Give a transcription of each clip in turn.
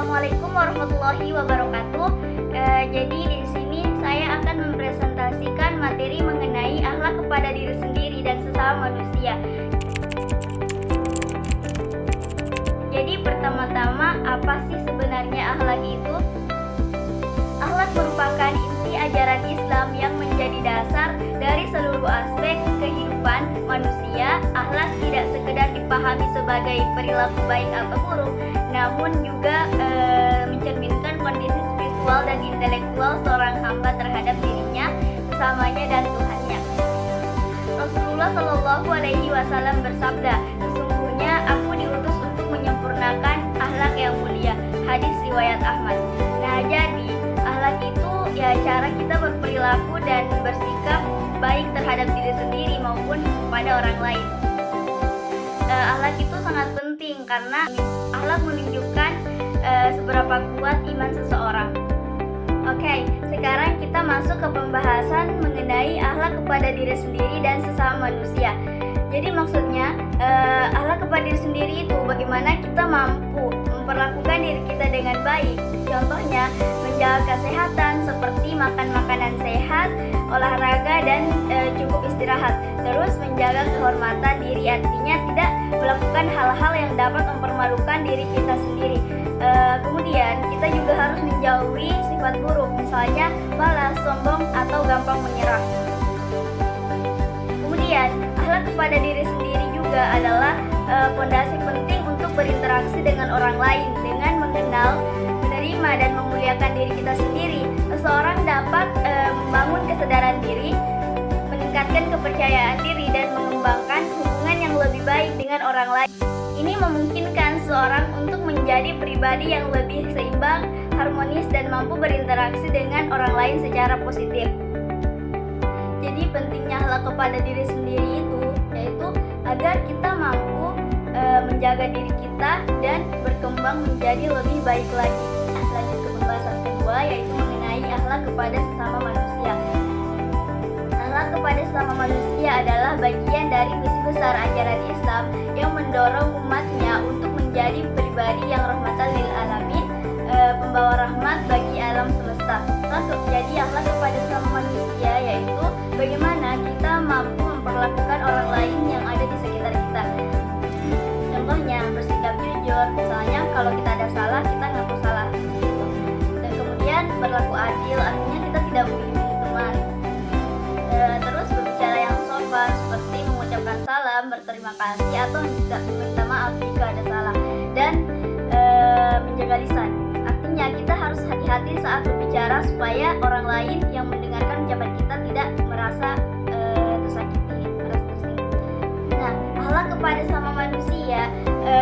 Assalamualaikum warahmatullahi wabarakatuh. Jadi di sini saya akan mempresentasikan materi mengenai akhlak kepada diri sendiri dan sesama manusia. Jadi pertama-tama, apa sih sebenarnya akhlak itu? Akhlak merupakan inti ajaran Islam yang menjadi dasar dari seluruh aspek kehidupan manusia. Akhlak tidak sekedar dipahami sebagai perilaku baik atau buruk, namun juga mencerminkan kondisi spiritual dan intelektual seorang hamba terhadap dirinya, sesamanya, dan Tuhannya. Rasulullah Shallallahu Alaihi Wasallam bersabda, "Sesungguhnya aku diutus untuk menyempurnakan akhlak yang mulia." Hadis riwayat Ahmad. Nah, jadi akhlak itu ya cara kita berperilaku dan bersikap baik terhadap diri sendiri maupun kepada orang lain. Akhlak itu sangat penting karena akhlak menunjukkan seberapa kuat iman seseorang. Oke, sekarang kita masuk ke pembahasan mengenai akhlak kepada diri sendiri dan sesama manusia. Jadi maksudnya akhlak kepada diri sendiri itu bagaimana kita mampu memperlakukan diri kita dengan baik. Contohnya menjaga kesehatan seperti makan makanan sehat, olahraga, dan cukup istirahat. Terus menjaga kehormatan diri, artinya tidak melakukan hal-hal yang dapat mempermalukan diri kita sendiri. Kemudian kita juga harus menjauhi sifat buruk, misalnya malas, sombong, atau gampang menyerah. Kemudian akhlak kepada diri sendiri juga adalah fondasi penting untuk berinteraksi dengan orang lain. Dengan mengenal, menerima, dan memuliakan diri kita sendiri, seseorang dapat membangun kesadaran diri, meningkatkan kepercayaan diri, dan mengembangkan hubungan yang lebih baik dengan orang lain. Ini memungkinkan seseorang untuk menjadi pribadi yang lebih seimbang, harmonis, dan mampu berinteraksi dengan orang lain secara positif. Jadi pentingnya akhlak kepada diri sendiri itu yaitu agar kita mampu menjaga diri kita dan berkembang menjadi lebih baik lagi. Lanjut ke pembahasan kedua, yaitu mengenai akhlak kepada sesama manusia. Akhlak kepada sesama manusia adalah bagian dari misi besar ajaran Islam yang mendorong umatnya untuk menjadi pribadi yang rahmatan lil alamin, pembawa rahmat bagi alam semesta. Jadi akhlak kepada sesama manusia yaitu bagaimana kita mampu memperlakukan orang lain yang ada di sekitar kita. Contohnya bersikap jujur, misalnya kalau kita ada salah kita ngaku salah. Dan kemudian berlaku adil, artinya kita tidak memilih teman. Terus berbicara yang sopan seperti mengucapkan salam, berterima kasih, atau minta maaf jika ada salah. Dan menjaga lisan, artinya kita harus hati-hati saat berbicara supaya orang lain yang mendengarkan ucapan kita tidak merasa tersakiti, merasa tersinggung. Nah, akhlak kepada sama manusia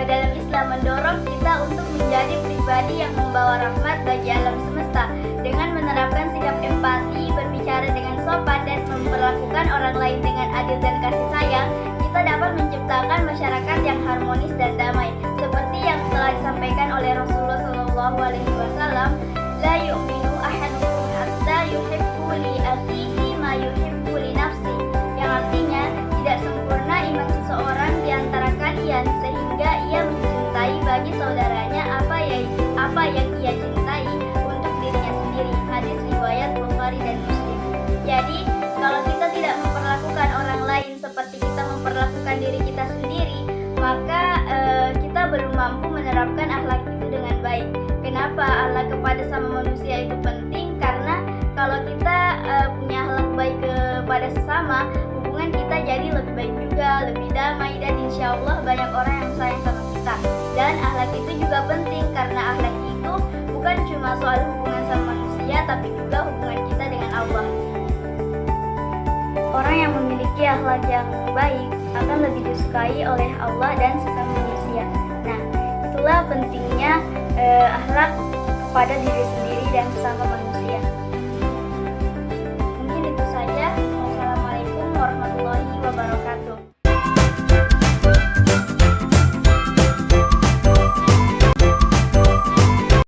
dalam Islam mendorong kita untuk menjadi pribadi yang membawa rahmat bagi alam semesta dengan menerapkan sikap empati, berbicara dengan sopan, dan memperlakukan orang lain dengan adil dan kasih sayang. Kita dapat menciptakan masyarakat yang harmonis dan damai, seperti yang telah disampaikan oleh Rasulullah Shallallahu Alaihi Wasallam, "La yu'minu ahadukum hatta yuhibbu li akhihi ma yuhibbu li nafsi," yang artinya tidak sempurna iman seseorang di antara kalian sehingga ia mencintai bagi saudaranya apa yang ia cintai untuk dirinya sendiri. Hadis riwayat Bukhari dan Muslim. Jadi kalau kita tidak memperlakukan orang lain seperti kita memperlakukan diri kita sendiri, maka kita belum mampu menerapkan akhlak itu dengan baik. Kenapa akhlak kepada sama manusia itu penting? Karena kalau kita punya akhlak baik kepada sesama, hubungan kita jadi lebih baik juga, lebih damai, dan insya Allah banyak orang yang sayang sama kita. Dan akhlak itu juga penting karena akhlak itu bukan cuma soal hubungan sama manusia, tapi juga hubungan kita dengan Allah. Orang yang memiliki akhlak yang baik akan lebih disukai oleh Allah dan sesama manusia. Nah, itulah pentingnya akhlak kepada diri sendiri dan sesama manusia. Mungkin itu saja. Wassalamualaikum warahmatullahi wabarakatuh.